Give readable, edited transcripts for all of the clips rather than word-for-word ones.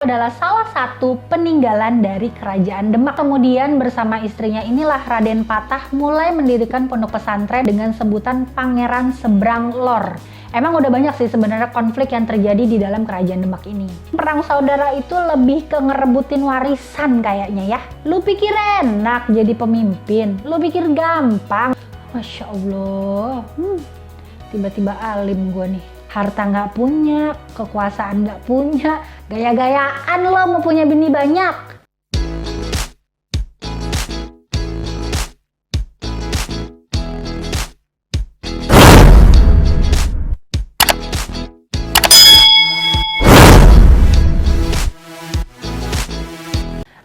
adalah salah satu peninggalan dari kerajaan Demak. Kemudian bersama istrinya inilah Raden Patah mulai mendirikan pondok pesantren dengan sebutan Pangeran Seberang Lor. Emang udah banyak sih sebenarnya konflik yang terjadi di dalam kerajaan Demak ini. Perang saudara itu lebih ke ngerebutin warisan kayaknya ya. Lu pikir enak jadi pemimpin? Lu pikir gampang? Masya Allah, tiba-tiba alim gue nih. Harta nggak punya, kekuasaan nggak punya, gaya-gayaan lo mau punya bini banyak.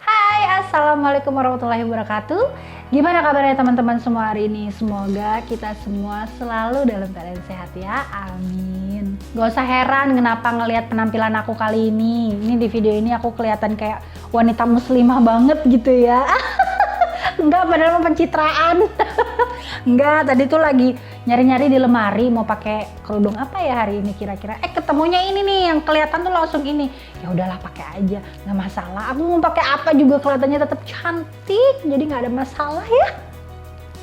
Hai, assalamualaikum warahmatullahi wabarakatuh. Gimana kabarnya teman-teman semua hari ini? Semoga kita semua selalu dalam keadaan sehat ya, amin. Gak usah heran kenapa ngelihat penampilan aku kali ini. Ini di video ini aku kelihatan kayak wanita muslimah banget gitu ya. Enggak, padahal mau pencitraan. Enggak, tadi tuh lagi nyari-nyari di lemari mau pakai kerudung apa ya hari ini kira-kira. Ketemunya ini nih yang kelihatan tuh langsung ini. Ya udahlah pakai aja, nggak masalah. Aku mau pakai apa juga kelihatannya tetap cantik, jadi nggak ada masalah ya.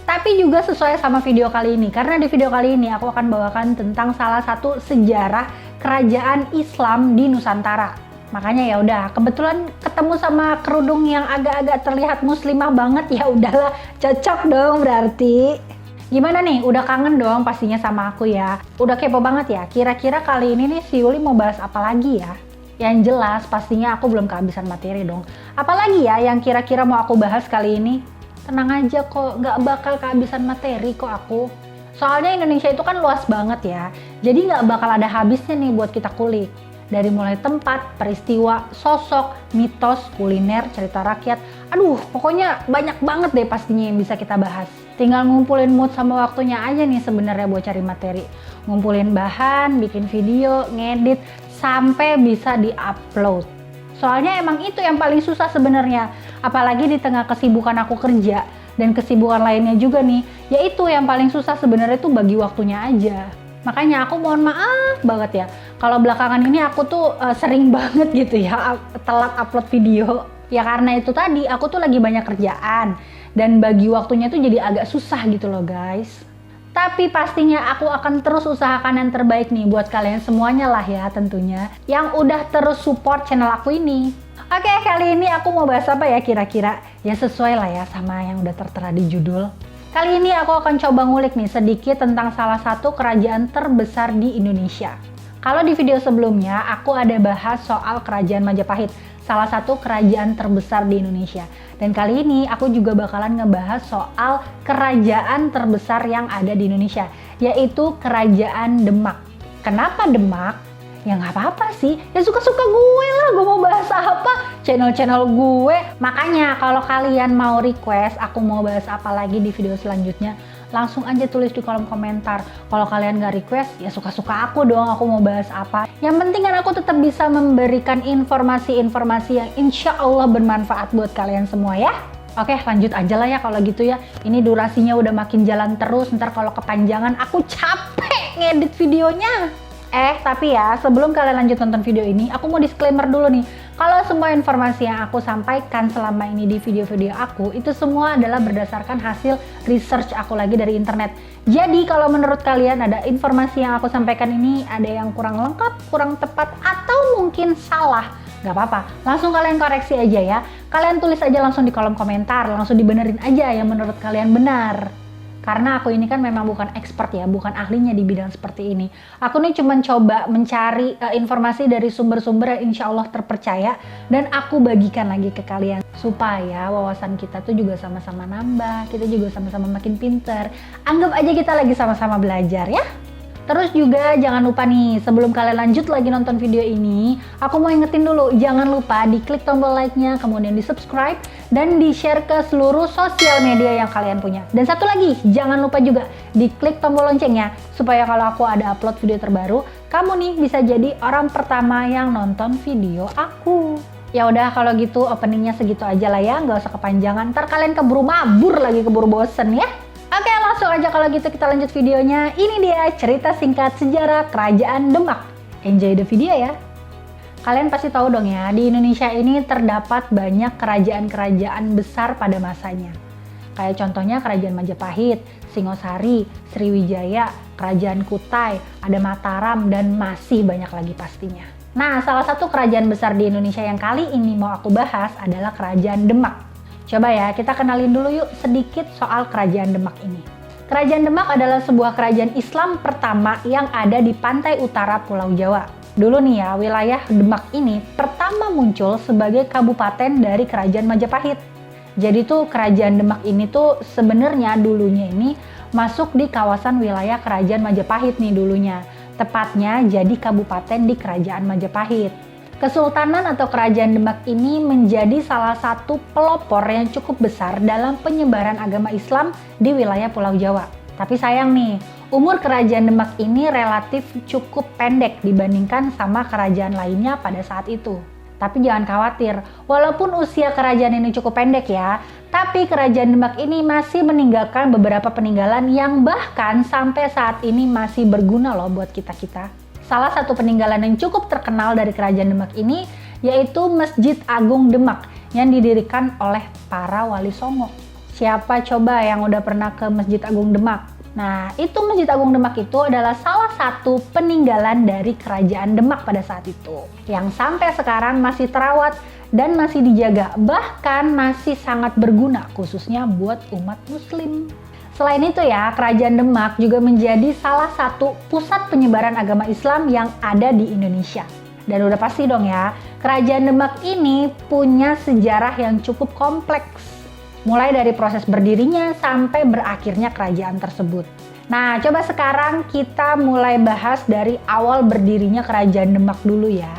Tapi juga sesuai sama video kali ini, karena di video kali ini aku akan bawakan tentang salah satu sejarah kerajaan Islam di Nusantara. Makanya ya udah, kebetulan ketemu sama kerudung yang agak-agak terlihat muslimah banget, ya udahlah, cocok dong berarti. Gimana nih, udah kangen dong pastinya sama aku ya. Udah kepo banget ya, kira-kira kali ini nih si Yuli mau bahas apa lagi ya? Yang jelas pastinya aku belum kehabisan materi dong. Apalagi ya yang kira-kira mau aku bahas kali ini? Tenang aja kok, gak bakal kehabisan materi kok aku. Soalnya Indonesia itu kan luas banget ya, jadi gak bakal ada habisnya nih buat kita kulik. Dari mulai tempat, peristiwa, sosok, mitos, kuliner, cerita rakyat. Aduh, pokoknya banyak banget deh pastinya yang bisa kita bahas. Tinggal ngumpulin mood sama waktunya aja nih sebenarnya buat cari materi. Ngumpulin bahan, bikin video, ngedit, sampai bisa di-upload. Soalnya emang itu yang paling susah sebenarnya. Apalagi di tengah kesibukan aku kerja dan kesibukan lainnya juga nih. Yaitu yang paling susah sebenarnya tuh bagi waktunya aja. Makanya aku mohon maaf banget ya. Kalau belakangan ini aku tuh sering banget gitu ya telat upload video. Ya karena itu tadi aku tuh lagi banyak kerjaan. Dan bagi waktunya tuh jadi agak susah gitu loh guys. Tapi pastinya aku akan terus usahakan yang terbaik nih buat kalian semuanya lah ya tentunya. Yang udah terus support channel aku ini. Oke, kali ini aku mau bahas apa ya kira-kira? Ya sesuai lah ya sama yang udah tertera di judul. Kali ini aku akan coba ngulik nih sedikit tentang salah satu kerajaan terbesar di Indonesia. Kalau di video sebelumnya aku ada bahas soal kerajaan Majapahit, salah satu kerajaan terbesar di Indonesia. Dan kali ini aku juga bakalan ngebahas soal kerajaan terbesar yang ada di Indonesia, yaitu kerajaan Demak. Kenapa Demak? Ya nggak apa-apa sih, ya suka-suka gue lah, gue mau bahas apa, channel-channel gue. Makanya kalau kalian mau request aku mau bahas apa lagi di video selanjutnya, langsung aja tulis di kolom komentar. Kalau kalian nggak request, ya suka-suka aku dong, aku mau bahas apa. Yang penting kan aku tetap bisa memberikan informasi-informasi yang insya Allah bermanfaat buat kalian semua ya. Oke, lanjut aja lah ya kalau gitu ya. Ini durasinya udah makin jalan terus, ntar kalau kepanjangan aku capek ngedit videonya. Tapi ya, sebelum kalian lanjut nonton video ini, aku mau disclaimer dulu nih. Kalau semua informasi yang aku sampaikan selama ini di video-video aku, itu semua adalah berdasarkan hasil research aku lagi dari internet. Jadi kalau menurut kalian ada informasi yang aku sampaikan ini, ada yang kurang lengkap, kurang tepat, atau mungkin salah, gak apa-apa. Langsung kalian koreksi aja ya. Kalian tulis aja langsung di kolom komentar, langsung dibenerin aja yang menurut kalian benar. Karena aku ini kan memang bukan expert ya, bukan ahlinya di bidang seperti ini. Aku nih cuma coba mencari informasi dari sumber-sumber yang insya Allah terpercaya dan aku bagikan lagi ke kalian. Supaya wawasan kita tuh juga sama-sama nambah, kita juga sama-sama makin pinter. Anggap aja kita lagi sama-sama belajar ya. Terus juga jangan lupa nih, sebelum kalian lanjut lagi nonton video ini, aku mau ingetin dulu, jangan lupa diklik tombol like-nya, kemudian di subscribe, dan di share ke seluruh sosial media yang kalian punya. Dan satu lagi, jangan lupa juga diklik tombol loncengnya, supaya kalau aku ada upload video terbaru, kamu nih bisa jadi orang pertama yang nonton video aku. Ya udah kalau gitu openingnya segitu aja lah ya, nggak usah kepanjangan, ntar kalian keburu mabur lagi, keburu bosen ya. Oke, langsung aja kalau gitu kita lanjut videonya. Ini dia cerita singkat sejarah kerajaan Demak. Enjoy the video ya. Kalian pasti tahu dong ya, di Indonesia ini terdapat banyak kerajaan-kerajaan besar pada masanya. Kayak contohnya Kerajaan Majapahit, Singosari, Sriwijaya, Kerajaan Kutai, ada Mataram, dan masih banyak lagi pastinya. Nah, salah satu kerajaan besar di Indonesia yang kali ini mau aku bahas adalah Kerajaan Demak. Coba ya, kita kenalin dulu yuk sedikit soal Kerajaan Demak ini. Kerajaan Demak adalah sebuah kerajaan Islam pertama yang ada di pantai utara Pulau Jawa. Dulu nih ya, wilayah Demak ini pertama muncul sebagai kabupaten dari Kerajaan Majapahit. Jadi tuh Kerajaan Demak ini tuh sebenarnya dulunya ini masuk di kawasan wilayah Kerajaan Majapahit nih dulunya. Tepatnya jadi kabupaten di Kerajaan Majapahit. Kesultanan atau Kerajaan Demak ini menjadi salah satu pelopor yang cukup besar dalam penyebaran agama Islam di wilayah Pulau Jawa. Tapi sayang nih, umur Kerajaan Demak ini relatif cukup pendek dibandingkan sama kerajaan lainnya pada saat itu. Tapi jangan khawatir, walaupun usia kerajaan ini cukup pendek ya, tapi Kerajaan Demak ini masih meninggalkan beberapa peninggalan yang bahkan sampai saat ini masih berguna loh buat kita-kita. Salah satu peninggalan yang cukup terkenal dari Kerajaan Demak ini yaitu Masjid Agung Demak yang didirikan oleh para Wali Songo. Siapa coba yang udah pernah ke Masjid Agung Demak? Nah, itu Masjid Agung Demak itu adalah salah satu peninggalan dari Kerajaan Demak pada saat itu yang sampai sekarang masih terawat dan masih dijaga, bahkan masih sangat berguna khususnya buat umat muslim. Selain itu ya, Kerajaan Demak juga menjadi salah satu pusat penyebaran agama Islam yang ada di Indonesia. Dan udah pasti dong ya, Kerajaan Demak ini punya sejarah yang cukup kompleks. Mulai dari proses berdirinya sampai berakhirnya kerajaan tersebut. Nah, coba sekarang kita mulai bahas dari awal berdirinya Kerajaan Demak dulu ya.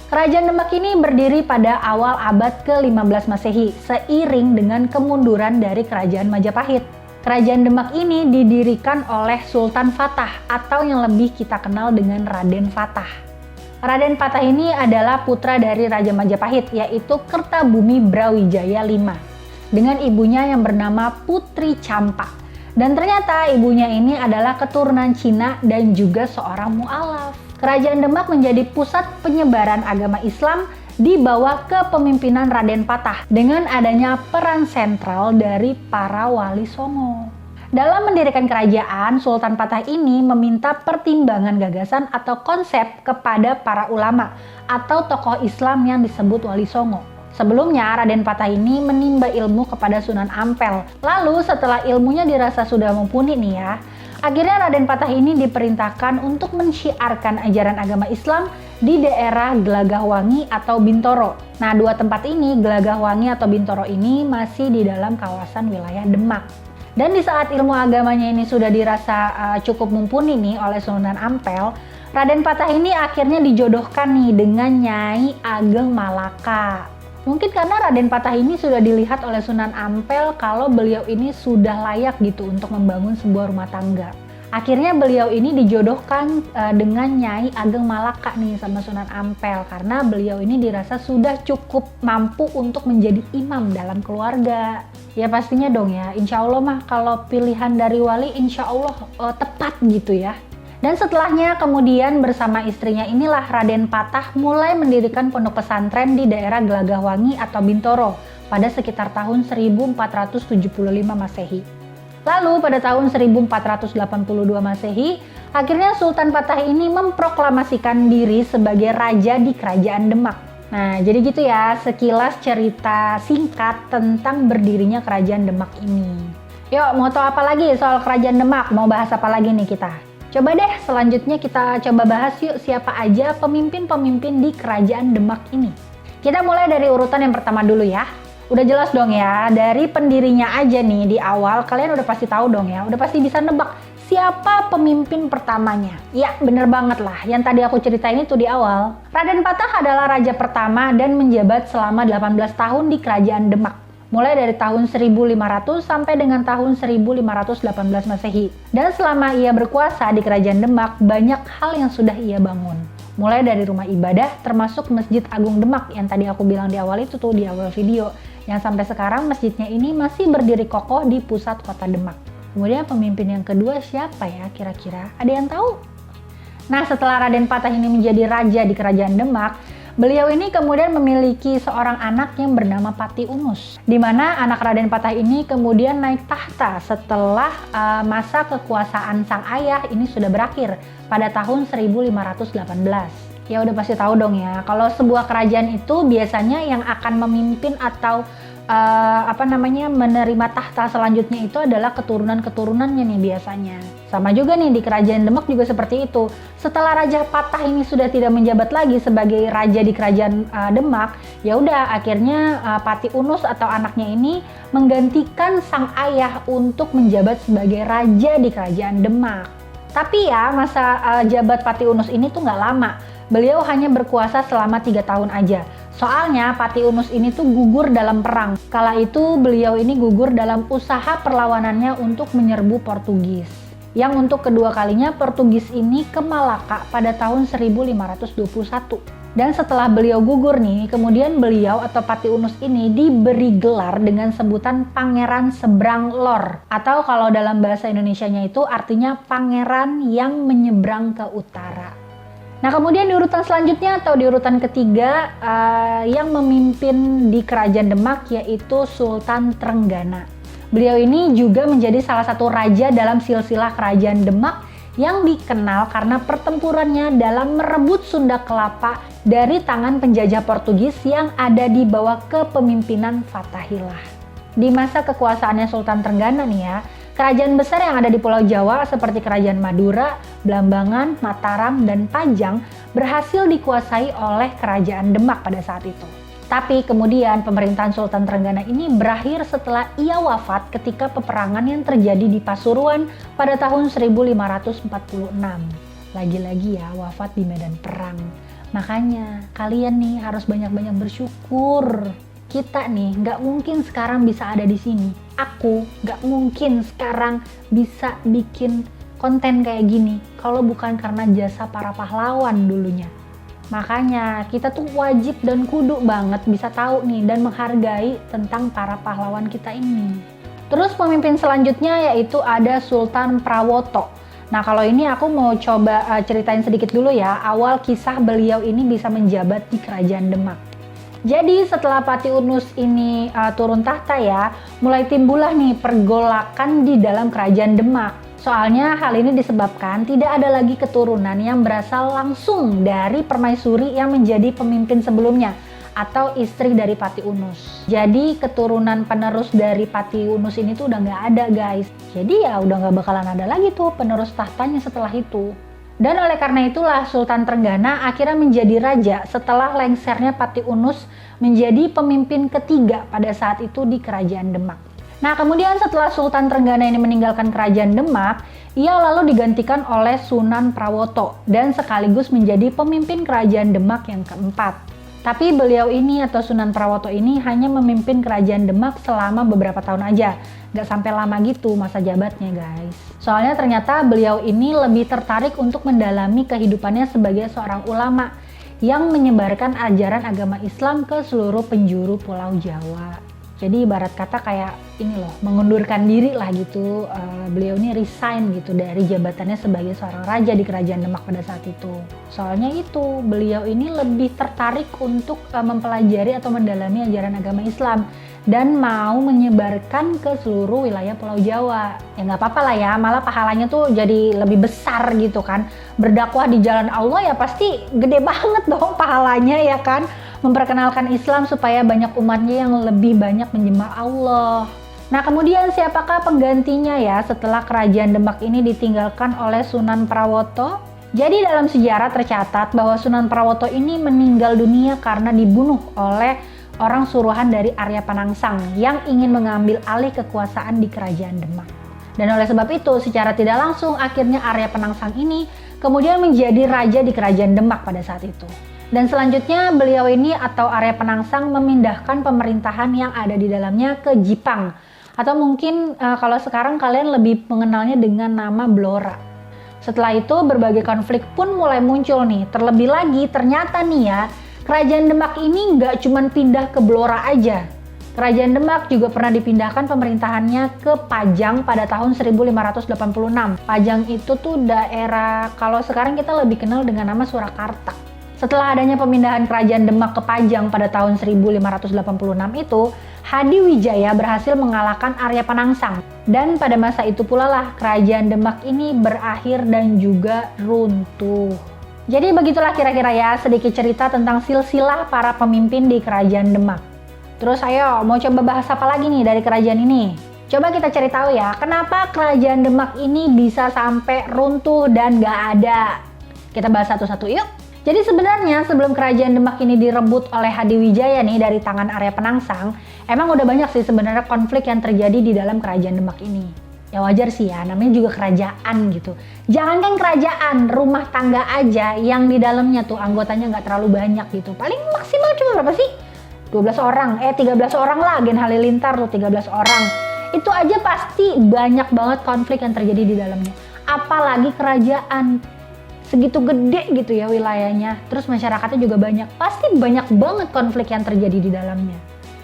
Kerajaan Demak ini berdiri pada awal abad ke-15 Masehi, seiring dengan kemunduran dari Kerajaan Majapahit. Kerajaan Demak ini didirikan oleh Sultan Fatah atau yang lebih kita kenal dengan Raden Fatah. Raden Fatah ini adalah putra dari Raja Majapahit yaitu Kertabumi Brawijaya V dengan ibunya yang bernama Putri Campa. Dan ternyata ibunya ini adalah keturunan Cina dan juga seorang mu'alaf. Kerajaan Demak menjadi pusat penyebaran agama Islam di bawah kepemimpinan Raden Fatah dengan adanya peran sentral dari para Wali Songo. Dalam mendirikan kerajaan, Sultan Fatah ini meminta pertimbangan gagasan atau konsep kepada para ulama atau tokoh Islam yang disebut Wali Songo. Sebelumnya, Raden Fatah ini menimba ilmu kepada Sunan Ampel. Lalu setelah ilmunya dirasa sudah mumpuni nih ya, akhirnya Raden Fatah ini diperintahkan untuk mensyiarkan ajaran agama Islam di daerah Gelagahwangi atau Bintoro. Nah, dua tempat ini, Gelagahwangi atau Bintoro ini masih di dalam kawasan wilayah Demak. Dan di saat ilmu agamanya ini sudah dirasa cukup mumpuni nih oleh Sunan Ampel, Raden Fatah ini akhirnya dijodohkan nih dengan Nyai Ageng Malaka. Mungkin karena Raden Fatah ini sudah dilihat oleh Sunan Ampel kalau beliau ini sudah layak gitu untuk membangun sebuah rumah tangga. Akhirnya beliau ini dijodohkan dengan Nyai Ageng Malaka nih sama Sunan Ampel karena beliau ini dirasa sudah cukup mampu untuk menjadi imam dalam keluarga. Ya pastinya dong ya, insya Allah mah kalau pilihan dari wali insya Allah tepat gitu ya. Dan setelahnya kemudian bersama istrinya inilah Raden Fatah mulai mendirikan pondok pesantren di daerah Gelagahwangi atau Bintoro pada sekitar tahun 1475 Masehi. Lalu pada tahun 1482 Masehi, akhirnya Sultan Fatah ini memproklamasikan diri sebagai raja di Kerajaan Demak. Nah, jadi gitu ya sekilas cerita singkat tentang berdirinya Kerajaan Demak ini. Yuk, mau tahu apa lagi soal Kerajaan Demak? Mau bahas apa lagi nih kita? Coba deh selanjutnya kita coba bahas yuk siapa aja pemimpin-pemimpin di Kerajaan Demak ini. Kita mulai dari urutan yang pertama dulu ya. Udah jelas dong ya, dari pendirinya aja nih di awal kalian udah pasti tahu dong ya, udah pasti bisa nebak siapa pemimpin pertamanya. Ya bener banget lah, yang tadi aku ceritain itu di awal. Raden Fatah adalah raja pertama dan menjabat selama 18 tahun di Kerajaan Demak. Mulai dari tahun 1500 sampai dengan tahun 1518 Masehi. Dan selama ia berkuasa di Kerajaan Demak, banyak hal yang sudah ia bangun. Mulai dari rumah ibadah, termasuk Masjid Agung Demak yang tadi aku bilang di awal itu tuh, di awal video. Yang sampai sekarang masjidnya ini masih berdiri kokoh di pusat kota Demak. Kemudian pemimpin yang kedua siapa ya kira-kira? Ada yang tahu? Nah, setelah Raden Fatah ini menjadi raja di Kerajaan Demak, Beliau ini kemudian memiliki seorang anak yang bernama Pati Unus, di mana anak Raden Patah ini kemudian naik tahta setelah masa kekuasaan sang ayah ini sudah berakhir pada tahun 1518. Ya udah pasti tahu dong ya, kalau sebuah kerajaan itu biasanya yang akan memimpin atau menerima tahta selanjutnya itu adalah keturunan-keturunannya nih biasanya. Sama juga nih di kerajaan Demak juga seperti itu. Setelah Raja Patah ini sudah tidak menjabat lagi sebagai raja di kerajaan Demak, ya udah akhirnya Pati Unus atau anaknya ini menggantikan sang ayah untuk menjabat sebagai raja di kerajaan Demak. Tapi ya masa jabat Pati Unus ini tuh nggak lama. Beliau hanya berkuasa selama 3 tahun aja. Soalnya Pati Unus ini tuh gugur dalam perang. Kala itu beliau ini gugur dalam usaha perlawanannya untuk menyerbu Portugis. Yang untuk kedua kalinya Portugis ini ke Malaka pada tahun 1521. Dan setelah beliau gugur nih, kemudian beliau atau Pati Unus ini diberi gelar dengan sebutan Pangeran Seberang Lor. Atau kalau dalam bahasa Indonesianya itu artinya pangeran yang menyeberang ke utara. Nah kemudian di urutan selanjutnya atau di urutan ketiga yang memimpin di kerajaan Demak yaitu Sultan Trenggana. Beliau ini juga menjadi salah satu raja dalam silsilah kerajaan Demak yang dikenal karena pertempurannya dalam merebut Sunda Kelapa dari tangan penjajah Portugis yang ada di bawah kepemimpinan Fathahillah. Di masa kekuasaannya Sultan Trenggana nih ya, kerajaan besar yang ada di Pulau Jawa seperti Kerajaan Madura, Blambangan, Mataram, dan Pajang berhasil dikuasai oleh Kerajaan Demak pada saat itu. Tapi kemudian pemerintahan Sultan Trenggana ini berakhir setelah ia wafat ketika peperangan yang terjadi di Pasuruan pada tahun 1546. Lagi-lagi ya wafat di medan perang. Makanya kalian nih harus banyak-banyak bersyukur. Kita nih nggak mungkin sekarang bisa ada di sini. Aku nggak mungkin sekarang bisa bikin konten kayak gini kalau bukan karena jasa para pahlawan dulunya. Makanya kita tuh wajib dan kudu banget bisa tahu nih dan menghargai tentang para pahlawan kita ini. Terus pemimpin selanjutnya yaitu ada Sultan Prawoto. Nah kalau ini aku mau coba ceritain sedikit dulu ya awal kisah beliau ini bisa menjabat di kerajaan Demak. Jadi setelah Pati Unus ini turun tahta ya, mulai timbullah nih pergolakan di dalam kerajaan Demak. Soalnya hal ini disebabkan tidak ada lagi keturunan yang berasal langsung dari permaisuri yang menjadi pemimpin sebelumnya atau istri dari Pati Unus. Jadi keturunan penerus dari Pati Unus ini tuh udah nggak ada guys. Jadi ya udah nggak bakalan ada lagi tuh penerus tahtanya setelah itu. Dan oleh karena itulah Sultan Trenggana akhirnya menjadi raja setelah lengsernya Pati Unus menjadi pemimpin ketiga pada saat itu di kerajaan Demak. Nah kemudian setelah Sultan Trenggana ini meninggalkan kerajaan Demak, ia lalu digantikan oleh Sunan Prawoto dan sekaligus menjadi pemimpin kerajaan Demak yang keempat. Tapi beliau ini atau Sunan Prawoto ini hanya memimpin kerajaan Demak selama beberapa tahun aja. Gak sampai lama gitu masa jabatnya guys. Soalnya ternyata beliau ini lebih tertarik untuk mendalami kehidupannya sebagai seorang ulama yang menyebarkan ajaran agama Islam ke seluruh penjuru Pulau Jawa. Jadi ibarat kata kayak ini loh, mengundurkan diri lah gitu. Beliau ini resign gitu dari jabatannya sebagai seorang raja di kerajaan Demak pada saat itu. Soalnya itu, beliau ini lebih tertarik untuk mempelajari atau mendalami ajaran agama Islam dan mau menyebarkan ke seluruh wilayah Pulau Jawa. Ya nggak apa-apa lah ya, malah pahalanya tuh jadi lebih besar gitu kan. Berdakwah di jalan Allah ya pasti gede banget dong pahalanya ya kan. Memperkenalkan Islam supaya banyak umatnya yang lebih banyak menyembah Allah. Nah kemudian siapakah penggantinya ya setelah kerajaan Demak ini ditinggalkan oleh Sunan Prawoto? Jadi dalam sejarah tercatat bahwa Sunan Prawoto ini meninggal dunia karena dibunuh oleh orang suruhan dari Arya Penangsang yang ingin mengambil alih kekuasaan di kerajaan Demak. Dan oleh sebab itu secara tidak langsung akhirnya Arya Penangsang ini kemudian menjadi raja di kerajaan Demak pada saat itu. Dan selanjutnya beliau ini atau Arya Penangsang memindahkan pemerintahan yang ada di dalamnya ke Jipang. Atau mungkin kalau sekarang kalian lebih mengenalnya dengan nama Blora. Setelah itu berbagai konflik pun mulai muncul nih. Terlebih lagi ternyata nih ya, kerajaan Demak ini nggak cuma pindah ke Blora aja. Kerajaan Demak juga pernah dipindahkan pemerintahannya ke Pajang pada tahun 1586. Pajang itu tuh daerah, kalau sekarang kita lebih kenal dengan nama Surakarta. Setelah adanya pemindahan kerajaan Demak ke Pajang pada tahun 1586 itu, Hadiwijaya berhasil mengalahkan Arya Penangsang. Dan pada masa itu pula lah kerajaan Demak ini berakhir dan juga runtuh. Jadi begitulah kira-kira ya sedikit cerita tentang silsilah para pemimpin di kerajaan Demak. Terus ayo mau coba bahas apa lagi nih dari kerajaan ini? Coba kita cari tahu ya, kenapa kerajaan Demak ini bisa sampai runtuh dan gak ada. Kita bahas satu-satu yuk. Jadi sebenarnya sebelum kerajaan Demak ini direbut oleh Hadiwijaya nih dari tangan Arya Penangsang, emang udah banyak sih sebenarnya konflik yang terjadi di dalam kerajaan Demak ini. Ya wajar sih ya, namanya juga kerajaan gitu. Jangankan kerajaan, rumah tangga aja yang di dalamnya tuh anggotanya nggak terlalu banyak gitu. Paling maksimal cuma berapa sih? 12 orang, 13 orang lah, Gen Halilintar tuh 13 orang. Itu aja pasti banyak banget konflik yang terjadi di dalamnya. Apalagi kerajaan. Segitu gede gitu ya wilayahnya, terus masyarakatnya juga banyak, pasti banyak banget konflik yang terjadi di dalamnya.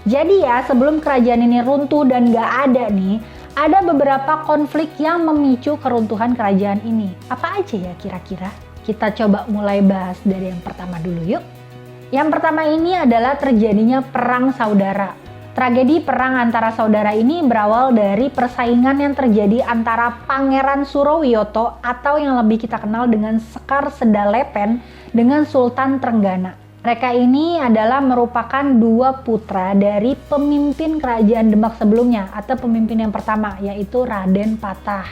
Jadi ya sebelum kerajaan ini runtuh dan gak ada nih, ada beberapa konflik yang memicu keruntuhan kerajaan ini. Apa aja ya kira-kira? Kita coba mulai bahas dari yang pertama dulu yuk. Yang pertama ini adalah terjadinya perang saudara. Tragedi perang antara saudara ini berawal dari persaingan yang terjadi antara Pangeran Surowiyoto atau yang lebih kita kenal dengan Sekar Sedalepen dengan Sultan Trenggana. Mereka ini adalah merupakan dua putra dari pemimpin kerajaan Demak sebelumnya atau pemimpin yang pertama yaitu Raden Patah.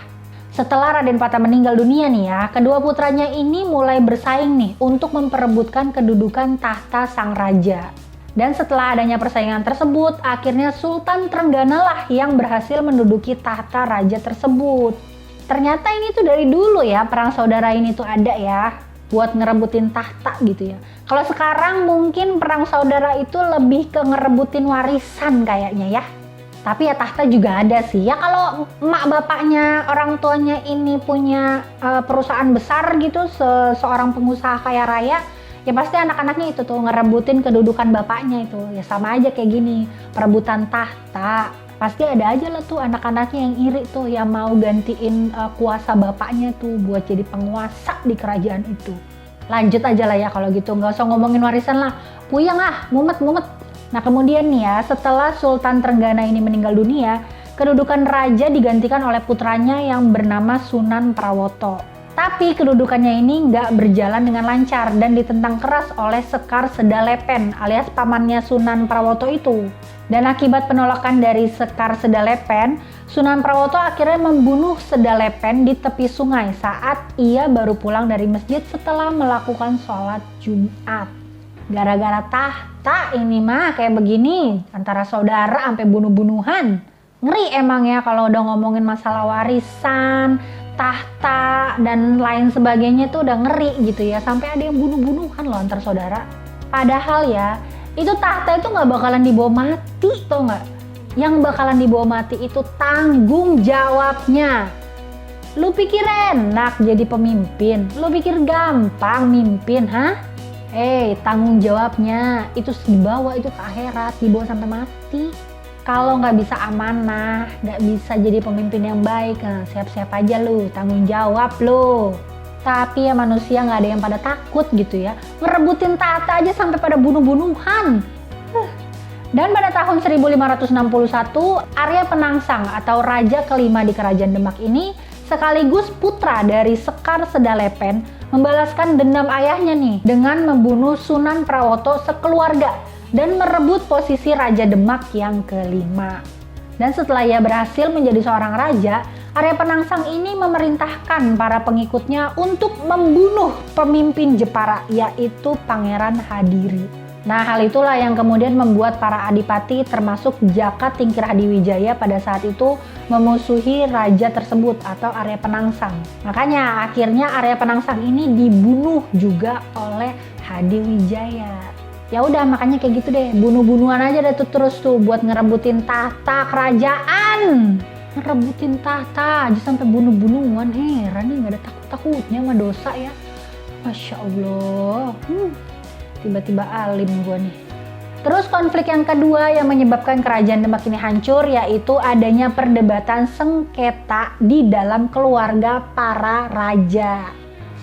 Setelah Raden Patah meninggal dunia nih ya, kedua putranya ini mulai bersaing nih untuk memperebutkan kedudukan tahta sang raja. Dan setelah adanya persaingan tersebut, akhirnya Sultan Trenggana lah yang berhasil menduduki tahta raja tersebut. Ternyata ini tuh dari dulu ya, perang saudara ini tuh ada ya, buat ngerebutin tahta gitu ya. Kalau sekarang mungkin perang saudara itu lebih ke ngerebutin warisan kayaknya ya. Tapi ya tahta juga ada sih. Ya kalau emak bapaknya, orang tuanya ini punya perusahaan besar gitu, seorang pengusaha kaya raya, ya pasti anak-anaknya itu tuh ngerebutin kedudukan bapaknya itu. Ya sama aja kayak gini, perebutan tahta. Pasti ada aja lah tuh anak-anaknya yang iri tuh, yang mau gantiin kuasa bapaknya tuh buat jadi penguasa di kerajaan itu. Lanjut aja lah ya kalau gitu, nggak usah ngomongin warisan lah. Puyeng ah, mumet. Nah kemudian nih ya, setelah Sultan Trenggana ini meninggal dunia, kedudukan raja digantikan oleh putranya yang bernama Sunan Prawoto. Tapi kedudukannya ini nggak berjalan dengan lancar dan ditentang keras oleh Sekar Sedalepen alias pamannya Sunan Prawoto itu. Dan akibat penolakan dari Sekar Sedalepen, Sunan Prawoto akhirnya membunuh Sedalepen di tepi sungai saat ia baru pulang dari masjid setelah melakukan sholat Jumat. Gara-gara tahta ini mah kayak begini, antara saudara sampai bunuh-bunuhan. Ngeri emang ya kalau udah ngomongin masalah warisan, tahta dan lain sebagainya tuh udah ngeri gitu ya, sampai ada yang bunuh-bunuhan loh antar saudara. Padahal ya itu tahta itu nggak bakalan dibawa mati, tau nggak? Yang bakalan dibawa mati itu tanggung jawabnya. Lu pikir enak jadi pemimpin? Lu pikir gampang mimpin, hah? Tanggung jawabnya itu dibawa itu ke akhirat, dibawa sampai mati. Kalau nggak bisa amanah, nggak bisa jadi pemimpin yang baik, nah siap-siap aja lu, tanggung jawab lu. Tapi ya manusia nggak ada yang pada takut gitu ya, ngerebutin tahta aja sampai pada bunuh-bunuhan. Dan pada tahun 1561, Arya Penangsang atau raja kelima di kerajaan Demak ini sekaligus putra dari Sekar Sedalepen membalaskan dendam ayahnya nih dengan membunuh Sunan Prawoto sekeluarga dan merebut posisi Raja Demak yang kelima. Dan setelah ia berhasil menjadi seorang raja, Arya Penangsang ini memerintahkan para pengikutnya untuk membunuh pemimpin Jepara, yaitu Pangeran Hadiri. Nah, hal itulah yang kemudian membuat para adipati termasuk Jaka Tingkir Hadiwijaya pada saat itu memusuhi raja tersebut atau Arya Penangsang. Makanya akhirnya Arya Penangsang ini dibunuh juga oleh Hadiwijaya. Ya udah makanya kayak gitu deh, bunuh-bunuhan aja deh tuh terus tuh buat ngerebutin tahta kerajaan. Ngerebutin tahta aja sampai bunuh-bunuhan, heran nih, gak ada takut-takutnya sama dosa ya. Masya Allah, tiba-tiba alim gua nih. Terus konflik yang kedua yang menyebabkan kerajaan Demak ini hancur yaitu adanya perdebatan sengketa di dalam keluarga para raja.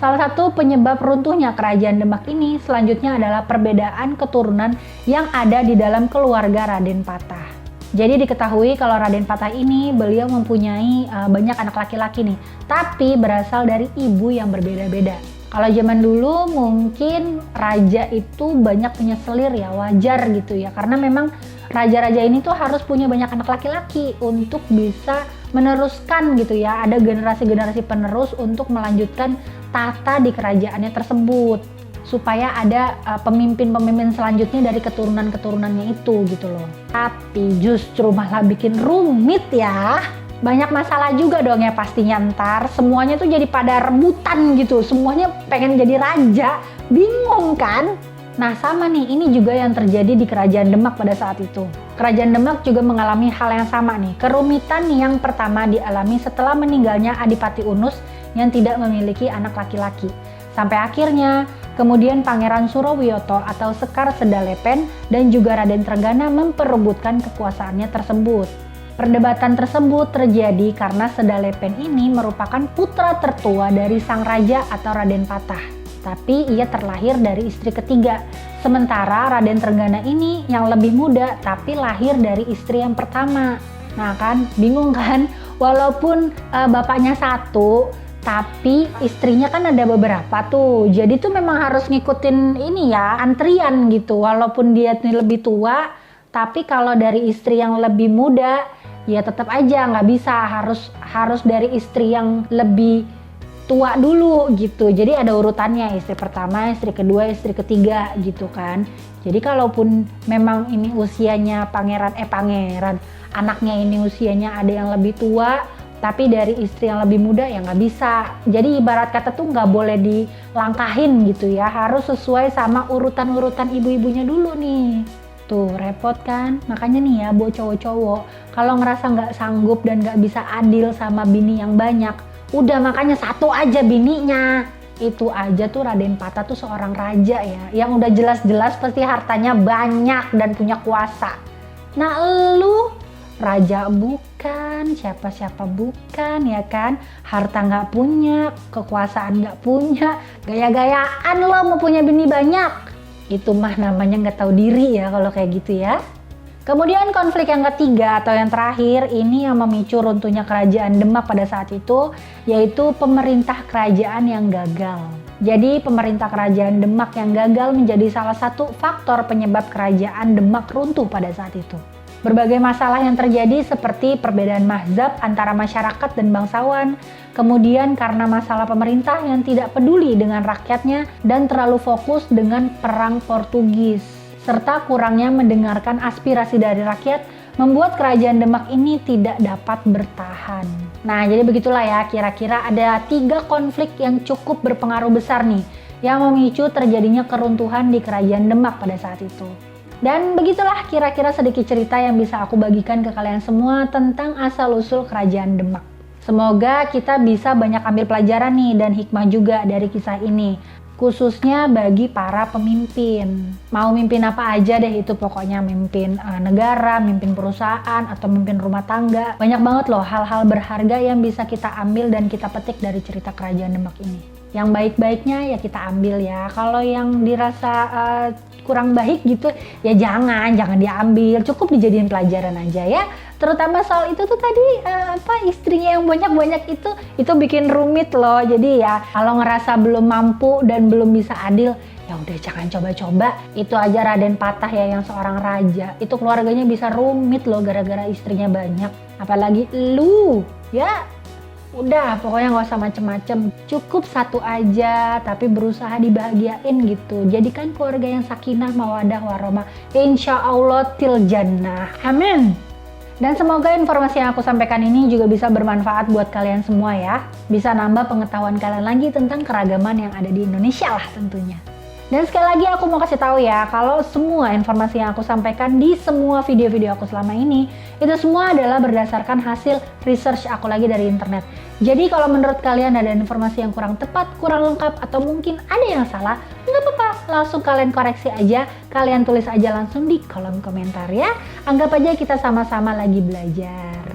Salah satu penyebab runtuhnya kerajaan Demak ini selanjutnya adalah perbedaan keturunan yang ada di dalam keluarga Raden Patah. Jadi diketahui kalau Raden Patah ini beliau mempunyai banyak anak laki-laki nih, tapi berasal dari ibu yang berbeda-beda. Kalau zaman dulu mungkin raja itu banyak punya selir ya, wajar gitu ya, karena memang raja-raja ini tuh harus punya banyak anak laki-laki untuk bisa meneruskan gitu ya, ada generasi-generasi penerus untuk melanjutkan tahta di kerajaannya tersebut, supaya ada pemimpin-pemimpin selanjutnya dari keturunan-keturunannya itu gitu loh. Tapi justru malah bikin rumit ya. Banyak masalah juga dong ya pastinya ntar, semuanya tuh jadi pada rebutan gitu, semuanya pengen jadi raja, bingung kan? Nah sama nih, ini juga yang terjadi di kerajaan Demak pada saat itu. Kerajaan Demak juga mengalami hal yang sama nih, kerumitan yang pertama dialami setelah meninggalnya Adipati Unus yang tidak memiliki anak laki-laki. Sampai akhirnya, kemudian Pangeran Surowiyoto atau Sekar Sedalepen dan juga Raden Trenggana memperebutkan kekuasaannya tersebut. Perdebatan tersebut terjadi karena Sedalepen ini merupakan putra tertua dari sang raja atau Raden Patah. Tapi ia terlahir dari istri ketiga. Sementara Raden Trenggana ini yang lebih muda tapi lahir dari istri yang pertama. Nah kan, bingung kan? Walaupun bapaknya satu, tapi istrinya kan ada beberapa tuh. Jadi tuh memang harus ngikutin ini ya, antrian gitu. Walaupun dia lebih tua, tapi kalau dari istri yang lebih muda, ya tetap aja nggak bisa, harus dari istri yang lebih tua dulu gitu. Jadi ada urutannya, istri pertama, istri kedua, istri ketiga gitu kan. Jadi kalaupun memang ini usianya pangeran, anaknya ini usianya ada yang lebih tua, tapi dari istri yang lebih muda ya nggak bisa. Jadi ibarat kata tuh nggak boleh dilangkahin gitu ya, harus sesuai sama urutan-urutan ibu-ibunya dulu nih. Tuh repot kan? Makanya nih ya buat cowok-cowok, kalau ngerasa nggak sanggup dan nggak bisa adil sama bini yang banyak, udah makanya satu aja bininya. Itu aja tuh Raden Patah tuh seorang raja ya, yang udah jelas-jelas pasti hartanya banyak dan punya kuasa. Nah lu raja bukan, siapa-siapa bukan ya kan, harta nggak punya, kekuasaan nggak punya, gaya-gayaan lo mau punya bini banyak. Itu mah namanya nggak tahu diri ya kalau kayak gitu ya. Kemudian konflik yang ketiga atau yang terakhir ini yang memicu runtuhnya kerajaan Demak pada saat itu, yaitu pemerintah kerajaan yang gagal. Jadi pemerintah kerajaan Demak yang gagal menjadi salah satu faktor penyebab kerajaan Demak runtuh pada saat itu. Berbagai masalah yang terjadi seperti perbedaan mazhab antara masyarakat dan bangsawan, kemudian karena masalah pemerintah yang tidak peduli dengan rakyatnya dan terlalu fokus dengan perang Portugis, serta kurangnya mendengarkan aspirasi dari rakyat, membuat kerajaan Demak ini tidak dapat bertahan. Nah jadi begitulah ya, kira-kira ada 3 konflik yang cukup berpengaruh besar nih, yang memicu terjadinya keruntuhan di kerajaan Demak pada saat itu. Dan begitulah kira-kira sedikit cerita yang bisa aku bagikan ke kalian semua tentang asal-usul kerajaan Demak. Semoga kita bisa banyak ambil pelajaran nih dan hikmah juga dari kisah ini. Khususnya bagi para pemimpin. Mau mimpin apa aja deh itu pokoknya, mimpin negara, mimpin perusahaan, atau mimpin rumah tangga. Banyak banget loh hal-hal berharga yang bisa kita ambil dan kita petik dari cerita kerajaan Demak ini. Yang baik-baiknya ya kita ambil ya. Kalau yang dirasa kurang baik gitu ya jangan diambil, cukup dijadiin pelajaran aja ya. Terutama soal itu tuh tadi istrinya yang banyak itu bikin rumit loh. Jadi ya kalau ngerasa belum mampu dan belum bisa adil, ya udah jangan coba-coba. Itu aja Raden Patah ya yang seorang raja, itu keluarganya bisa rumit loh gara-gara istrinya banyak. Apalagi lu ya. Udah pokoknya nggak usah macem-macem, cukup satu aja tapi berusaha dibahagiain gitu. Jadikan keluarga yang sakinah mawadah warohmah, insya Allah til jannah, amin. Dan semoga informasi yang aku sampaikan ini juga bisa bermanfaat buat kalian semua ya. Bisa nambah pengetahuan kalian lagi tentang keragaman yang ada di Indonesia lah tentunya. Dan sekali lagi aku mau kasih tahu ya, kalau semua informasi yang aku sampaikan di semua video-video aku selama ini, itu semua adalah berdasarkan hasil research aku lagi dari internet. Jadi kalau menurut kalian ada informasi yang kurang tepat, kurang lengkap, atau mungkin ada yang salah, nggak apa-apa, langsung kalian koreksi aja, kalian tulis aja langsung di kolom komentar ya. Anggap aja kita sama-sama lagi belajar.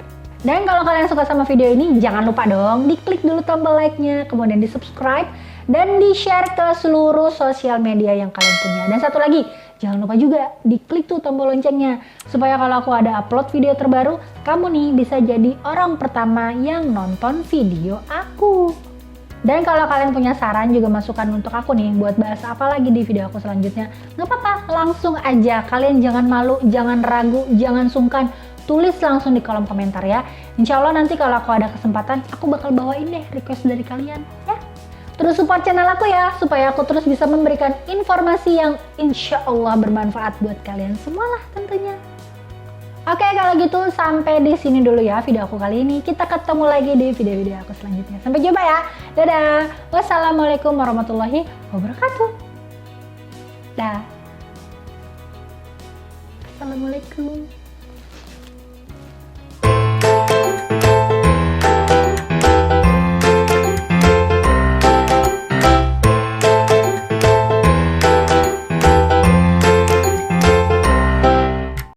Dan kalau kalian suka sama video ini, jangan lupa dong diklik dulu tombol like-nya, kemudian di subscribe, dan di-share ke seluruh sosial media yang kalian punya. Dan satu lagi, jangan lupa juga diklik tuh tombol loncengnya supaya kalau aku ada upload video terbaru, kamu nih bisa jadi orang pertama yang nonton video aku. Dan kalau kalian punya saran juga masukan untuk aku nih buat bahas apa lagi di video aku selanjutnya, nggak apa-apa, langsung aja. Kalian jangan malu, jangan ragu, jangan sungkan, tulis langsung di kolom komentar ya. Insya Allah nanti kalau aku ada kesempatan, aku bakal bawain deh request dari kalian ya. Terus support channel aku ya, supaya aku terus bisa memberikan informasi yang insya Allah bermanfaat buat kalian semua lah tentunya. Oke, kalau gitu sampai di sini dulu ya video aku kali ini. Kita ketemu lagi di video-video aku selanjutnya. Sampai jumpa ya. Dadah. Wassalamualaikum warahmatullahi wabarakatuh. Dah. Assalamualaikum.